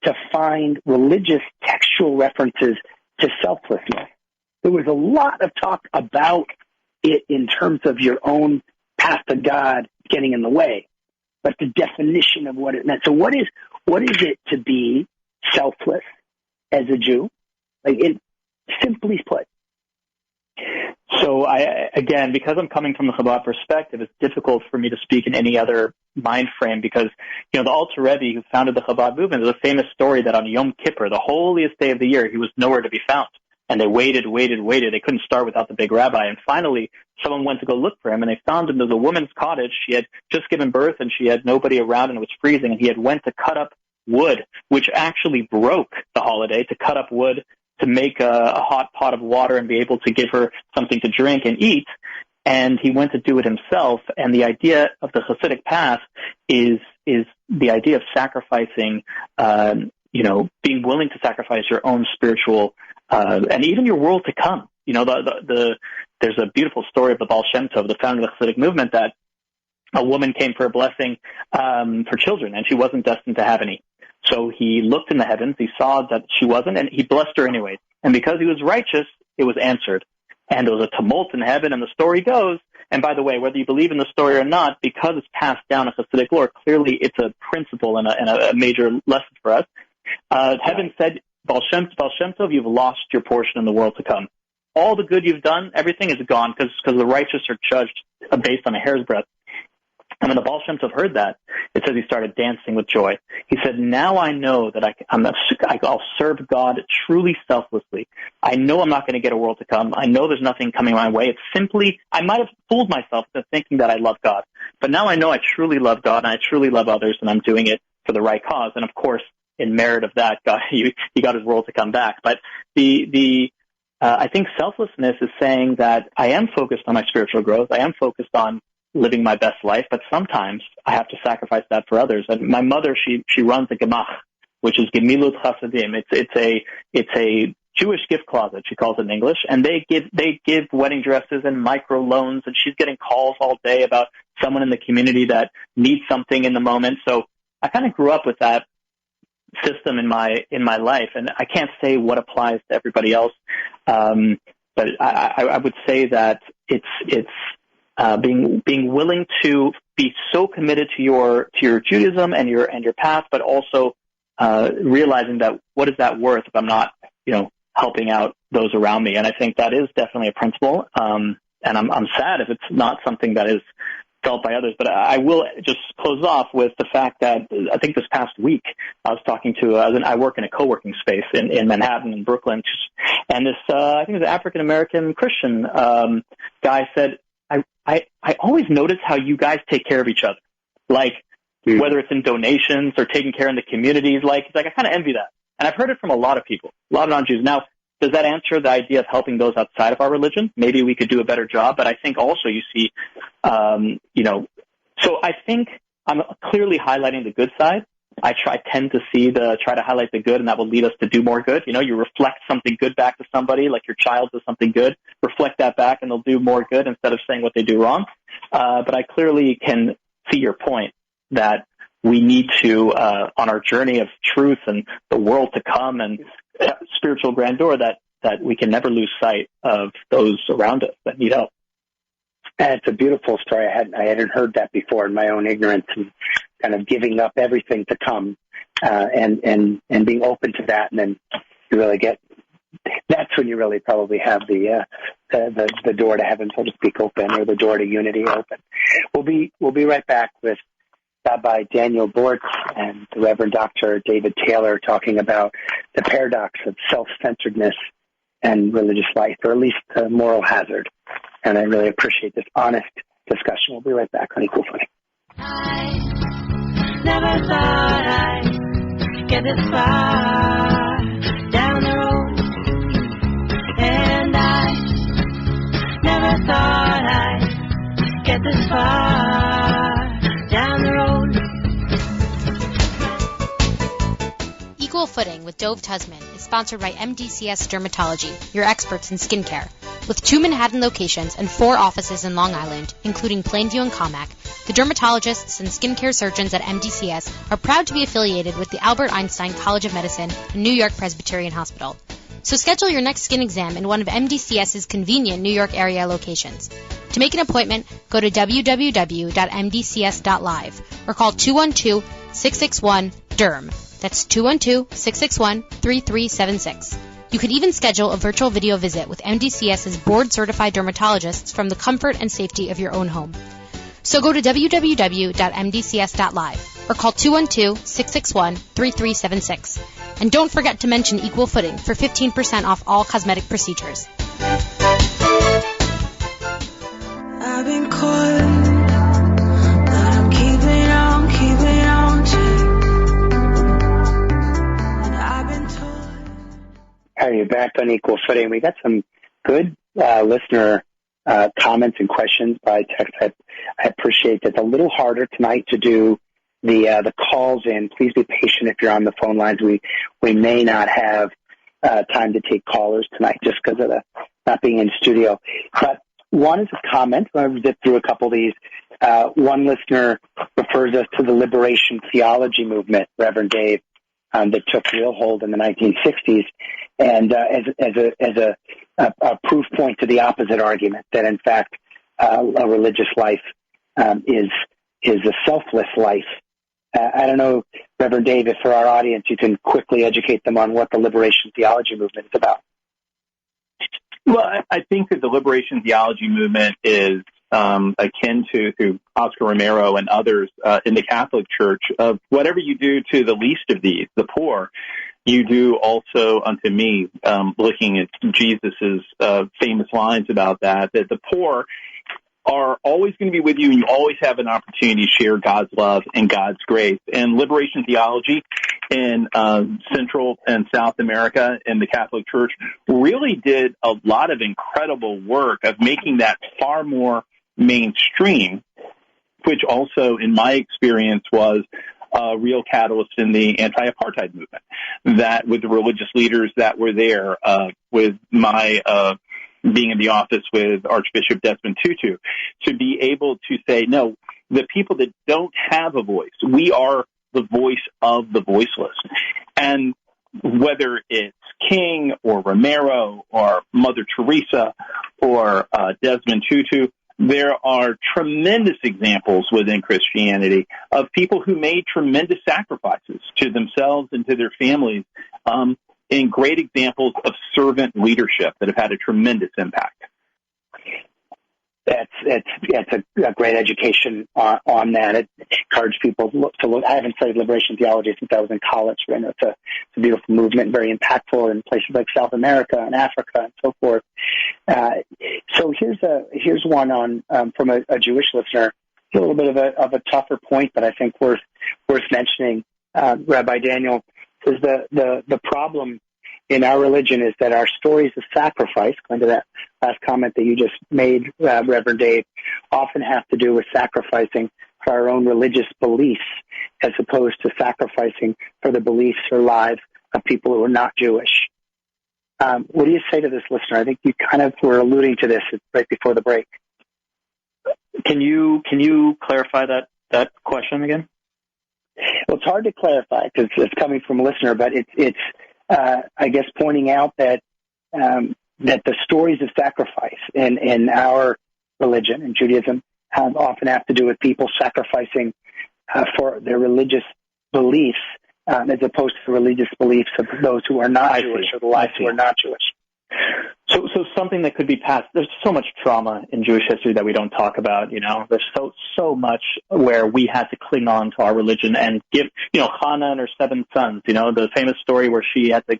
to find religious textual references to selflessness. There was a lot of talk about it in terms of your own path to God getting in the way, but the definition of what it meant. So what is it to be selfless as a Jew? Simply put. So again, because I'm coming from the Chabad perspective, it's difficult for me to speak in any other mind frame because, the Alter Rebbe who founded the Chabad movement, there's a famous story that on Yom Kippur, the holiest day of the year, he was nowhere to be found. And they waited. They couldn't start without the big rabbi. And finally, someone went to go look for him, and they found him. There was a woman's cottage. She had just given birth, and she had nobody around, and it was freezing. And he had went to cut up wood, which actually broke the holiday, to cut up wood to make a hot pot of water and be able to give her something to drink and eat. And he went to do it himself. And the idea of the Hasidic path is the idea of sacrificing, being willing to sacrifice your own spiritual and even your world to come. There's a beautiful story of the Baal Shem Tov, the founder of the Hasidic movement, that a woman came for a blessing for children, and she wasn't destined to have any. So he looked in the heavens, he saw that she wasn't, and he blessed her anyway. And because he was righteous, it was answered. And there was a tumult in heaven, and the story goes, and by the way, whether you believe in the story or not, because it's passed down a Hasidic lore, clearly it's a principle and a major lesson for us. Heaven said, Baal Shem Tov, you've lost your portion in the world to come. All the good you've done, everything is gone because the righteous are judged based on a hair's breadth. And when the Baal Shem Tov heard that, It says he started dancing with joy. He said, now I know that I'll serve God truly selflessly. I know I'm not going to get a world to come. I know there's nothing coming my way. It's simply, I might have fooled myself into thinking that I love God. But now I know I truly love God and I truly love others, and I'm doing it for the right cause. And of course, in merit of that, God, he got his world to come back. But I think selflessness is saying that I am focused on my spiritual growth. I am focused on living my best life, but sometimes I have to sacrifice that for others. And my mother, she runs a gemach, which is Gemilut Chasadim. It's a Jewish gift closet, she calls it in English, and they give wedding dresses and micro loans, and she's getting calls all day about someone in the community that needs something in the moment. So I kind of grew up with that system in my life, and I can't say what applies to everybody else, but I would say that it's being willing to be so committed to your Judaism and your path, but also realizing that what is that worth if I'm not helping out those around me. And I think that is definitely a principle, and I'm sad if it's not something that is felt by others. But I will just close off with the fact that I think this past week I was talking to, I work in a co-working space in Manhattan and Brooklyn, and this, I think it was an African-American Christian guy said, I always notice how you guys take care of each other, like whether it's in donations or taking care in the communities. Like I kind of envy that. And I've heard it from a lot of people, a lot of non-Jews. Now, does that answer the idea of helping those outside of our religion? Maybe we could do a better job, but I think also you see, so I think I'm clearly highlighting the good side. I tend to try to highlight the good, and that will lead us to do more good. You reflect something good back to somebody, like your child does something good, reflect that back and they'll do more good instead of saying what they do wrong. But I clearly can see your point that we need to, on our journey of truth and the world to come and spiritual grandeur, that we can never lose sight of those around us that need help. And it's a beautiful story. I hadn't heard that before in my own ignorance, and kind of giving up everything to come, and being open to that, and then you really that's when you really probably have the door to heaven, so to speak, open, or the door to unity open. We'll be right back with Rabbi Daniel Bortz and the Reverend Dr. David Taylor talking about the paradox of self-centeredness and religious life, or at least a moral hazard. And I really appreciate this honest discussion. We'll be right back on Equal Footing. I never thought I'd get this far down the road, and I never thought I'd get this far down the road. Equal Footing with Dove Tusman is sponsored by MDCS Dermatology, your experts in skincare. With 2 Manhattan locations and 4 offices in Long Island, including Plainview and Commack, the dermatologists and skincare surgeons at MDCS are proud to be affiliated with the Albert Einstein College of Medicine and New York Presbyterian Hospital. So schedule your next skin exam in one of MDCS's convenient New York area locations. To make an appointment, go to www.mdcs.live or call 212-661-DERM. That's 212-661-3376. You could even schedule a virtual video visit with MDCS's board-certified dermatologists from the comfort and safety of your own home. So go to www.mdcs.live or call 212-661-3376. And don't forget to mention Equal Footing for 15% off all cosmetic procedures. I've been caught, but I'm keeping on to. And I've been told. Are you back on Equal Footing? We got some good listener comments and questions by text. I appreciate that. It's a little harder tonight to do the calls in. Please be patient if you're on the phone lines. We may not have time to take callers tonight just because of the not being in studio. But one is a comment. I'm going to zip through a couple of these. One listener refers us to the liberation theology movement, Reverend Dave, that took real hold in the 1960s, and as a proof point to the opposite argument, that in fact a religious life is a selfless life. I don't know, Reverend Dave, if for our audience you can quickly educate them on what the liberation theology movement is about. Well, I think that the liberation theology movement is akin to through Oscar Romero and others in the Catholic Church of whatever you do to the least of these, the poor, you do also unto me, looking at Jesus's famous lines about that the poor are always going to be with you, and you always have an opportunity to share God's love and God's grace. And liberation theology in Central and South America and the Catholic Church really did a lot of incredible work of making that far more mainstream, which also, in my experience, was a real catalyst in the anti-apartheid movement. That with the religious leaders that were there, with my being in the office with Archbishop Desmond Tutu, to be able to say, no, the people that don't have a voice, we are the voice of the voiceless. And whether it's King or Romero or Mother Teresa or Desmond Tutu, there are tremendous examples within Christianity of people who made tremendous sacrifices to themselves and to their families, and great examples of servant leadership that have had a tremendous impact. That's a great education on that. It encouraged people to look. I haven't studied liberation theology since I was in college, but I know it's a beautiful movement, very impactful in places like South America and Africa and so forth. So here's one on from a Jewish listener. A little bit of a tougher point, but I think worth mentioning. Rabbi Daniel says the problem in our religion is that our stories of sacrifice, going to that last comment that you just made, Reverend Dave, often have to do with sacrificing for our own religious beliefs as opposed to sacrificing for the beliefs or lives of people who are not Jewish. What do you say to this listener? I think you kind of were alluding to this right before the break. Can you clarify that question again? Well, it's hard to clarify because it's coming from a listener, but it's I guess pointing out that the stories of sacrifice in our religion and Judaism often have to do with people sacrificing for their religious beliefs as opposed to the religious beliefs of those who are not Jewish or the lives who are not Jewish. So something that could be passed. There's so much trauma in Jewish history that we don't talk about. You know, there's so much where we had to cling on to our religion and give. You know, Hannah and her 7 sons. You know, the famous story where she had the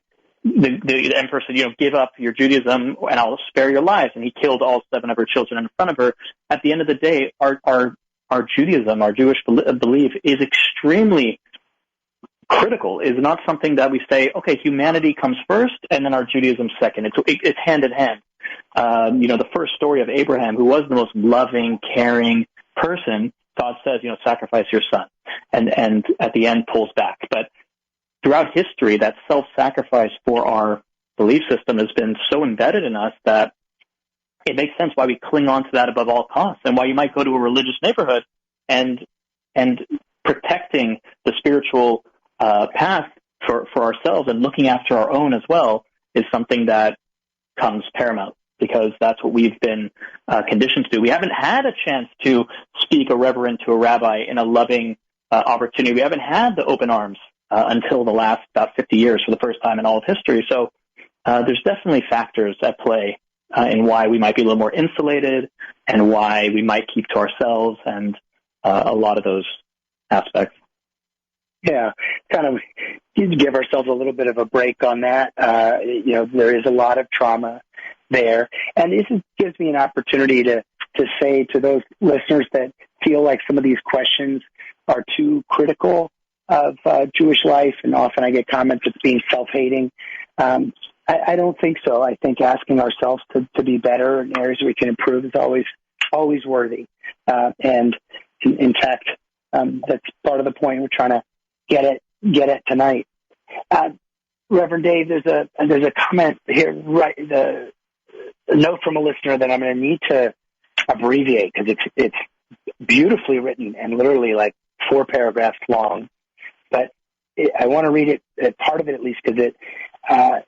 emperor said, give up your Judaism and I'll spare your lives, and he killed all 7 of her children in front of her. At the end of the day, our Judaism, our Jewish belief, is extremely critical. Is not something that we say, okay, humanity comes first and then our Judaism second. It's hand in hand. The first story of Abraham, who was the most loving, caring person, God says, sacrifice your son, and at the end pulls back. But throughout history, that self-sacrifice for our belief system has been so embedded in us that it makes sense why we cling on to that above all costs, and why you might go to a religious neighborhood and protecting the spiritual path for ourselves and looking after our own as well is something that comes paramount, because that's what we've been conditioned to do. We haven't had a chance to speak a reverend to a rabbi in a loving opportunity. We haven't had the open arms until the last about 50 years for the first time in all of history. So there's definitely factors at play in why we might be a little more insulated and why we might keep to ourselves and a lot of those aspects. Yeah, kind of give ourselves a little bit of a break on that. There is a lot of trauma there. And this gives me an opportunity to say to those listeners that feel like some of these questions are too critical of Jewish life, and often I get comments it's being self-hating. I don't think so. I think asking ourselves to be better in areas we can improve is always worthy. And in fact, that's part of the point we're trying to get it tonight. Reverend Dave, there's a comment here, right? A note from a listener that I'm going to need to abbreviate because it's beautifully written and literally like 4 paragraphs long. But I want to read it, part of it at least, because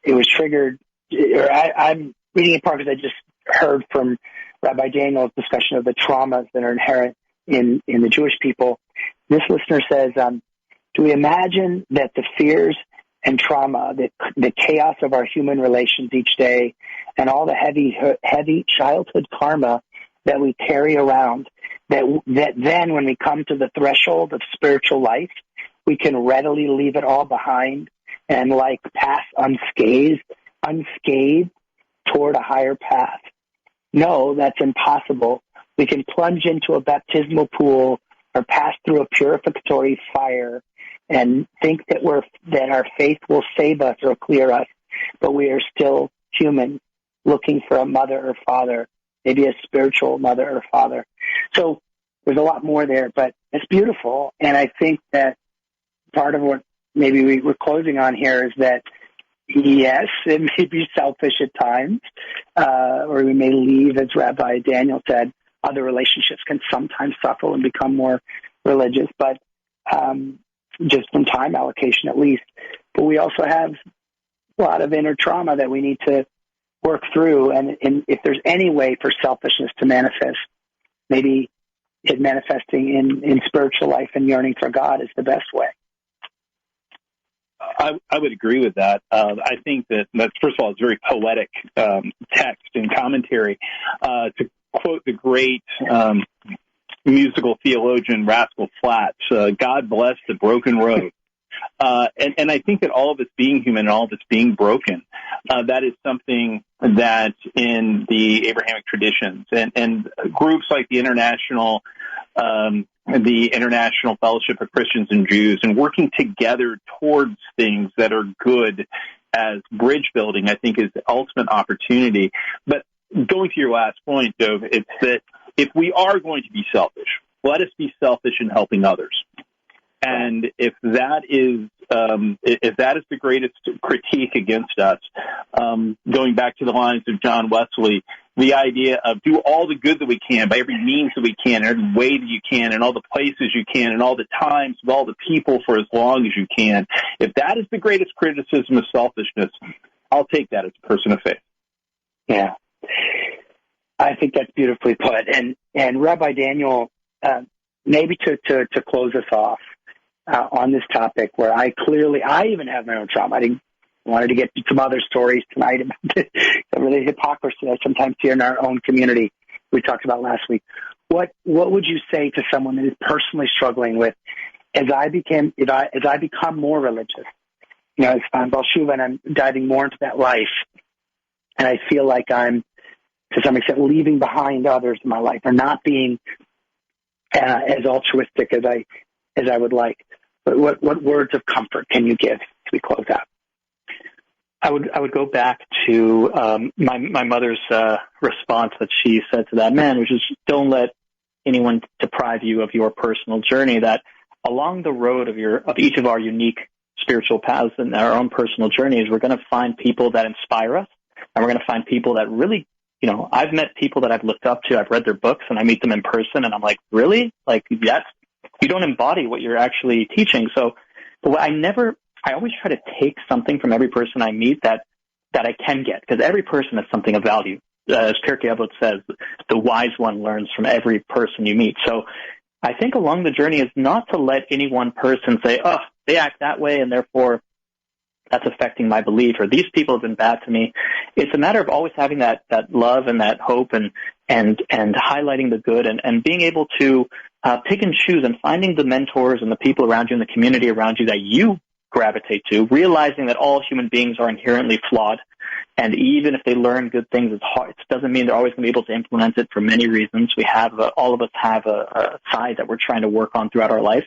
it was triggered. Or I'm reading it part because I just heard from Rabbi Daniel's discussion of the traumas that are inherent in the Jewish people. This listener says, do we imagine that the fears and trauma, the chaos of our human relations each day, and all the heavy childhood karma that we carry around, that then when we come to the threshold of spiritual life, we can readily leave it all behind and like pass unscathed toward a higher path. No, that's impossible. We can plunge into a baptismal pool or pass through a purificatory fire and think that our faith will save us or clear us, but we are still human, looking for a mother or father, maybe a spiritual mother or father. So there's a lot more there, but it's beautiful. And I think that part of what maybe we're closing on here is that, yes, it may be selfish at times, or we may leave, as Rabbi Daniel said, other relationships can sometimes suffer and become more religious, but just from time allocation at least. But we also have a lot of inner trauma that we need to work through, and if there's any way for selfishness to manifest, maybe it manifesting in spiritual life and yearning for God is the best way. I would agree with that. I think that first of all, it's very poetic text and commentary. To quote the great musical theologian Rascal Flatts, God bless the broken road. And I think that all of us being human and all of us being broken, that is something that in the Abrahamic traditions and groups like the International Fellowship of Christians and Jews, and working together towards things that are good as bridge building, I think is the ultimate opportunity. But going to your last point, Dov, it's that if we are going to be selfish, let us be selfish in helping others. And if that is the greatest critique against us, going back to the lines of John Wesley, the idea of do all the good that we can by every means that we can, every way that you can, and all the places you can, and all the times with all the people for as long as you can. If that is the greatest criticism of selfishness, I'll take that as a person of faith. Yeah, I think that's beautifully put. And Rabbi Daniel, maybe to close us off on this topic, where I even have my own trauma. I wanted to get to some other stories tonight about some of the hypocrisy I sometimes see in our own community we talked about last week. What would you say to someone that is personally struggling with, as I become more religious, as I'm Baal Shuva and I'm diving more into that life, and I feel like I'm to some extent leaving behind others in my life, or not being as altruistic as I would like. But what words of comfort can you give as we close out? I would go back to my mother's response that she said to that man, which is, don't let anyone deprive you of your personal journey. That along the road of each of our unique spiritual paths and our own personal journeys, we're going to find people that inspire us, and we're going to find people that really, I've met people that I've looked up to. I've read their books, and I meet them in person, and I'm like, really? Like, you don't embody what you're actually teaching. So, but I always try to take something from every person I meet that I can get, because every person has something of value. As Pirkei Avot says, the wise one learns from every person you meet. So I think along the journey is not to let any one person say, oh, they act that way, and therefore that's affecting my belief, or these people have been bad to me. It's a matter of always having that love and that hope and highlighting the good and being able to pick and choose and finding the mentors and the people around you and the community around you that you gravitate to, realizing that all human beings are inherently flawed. And even if they learn good things, it doesn't mean they're always going to be able to implement it for many reasons. All of us have a side that we're trying to work on throughout our life.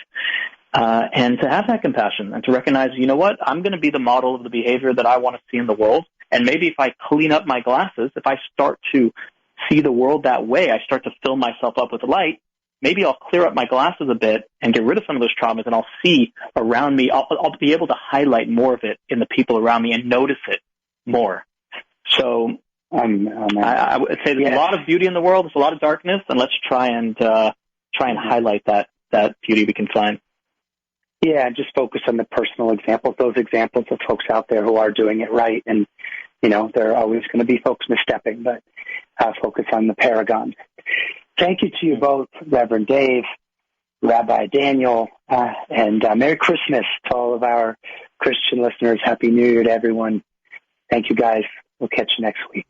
And to have that compassion and to recognize, you know what, I'm going to be the model of the behavior that I want to see in the world. And maybe if I clean up my glasses, if I start to see the world that way, I start to fill myself up with light, maybe I'll clear up my glasses a bit and get rid of some of those traumas, and I'll see around me, I'll be able to highlight more of it in the people around me and notice it more. So I would say there's a lot of beauty in the world, there's a lot of darkness, and let's try and highlight that beauty we can find. Yeah, just focus on the personal examples, those examples of folks out there who are doing it right. And, there are always going to be folks misstepping, but focus on the paragons. Thank you to you both, Reverend Dave, Rabbi Daniel, and Merry Christmas to all of our Christian listeners. Happy New Year to everyone. Thank you, guys. We'll catch you next week.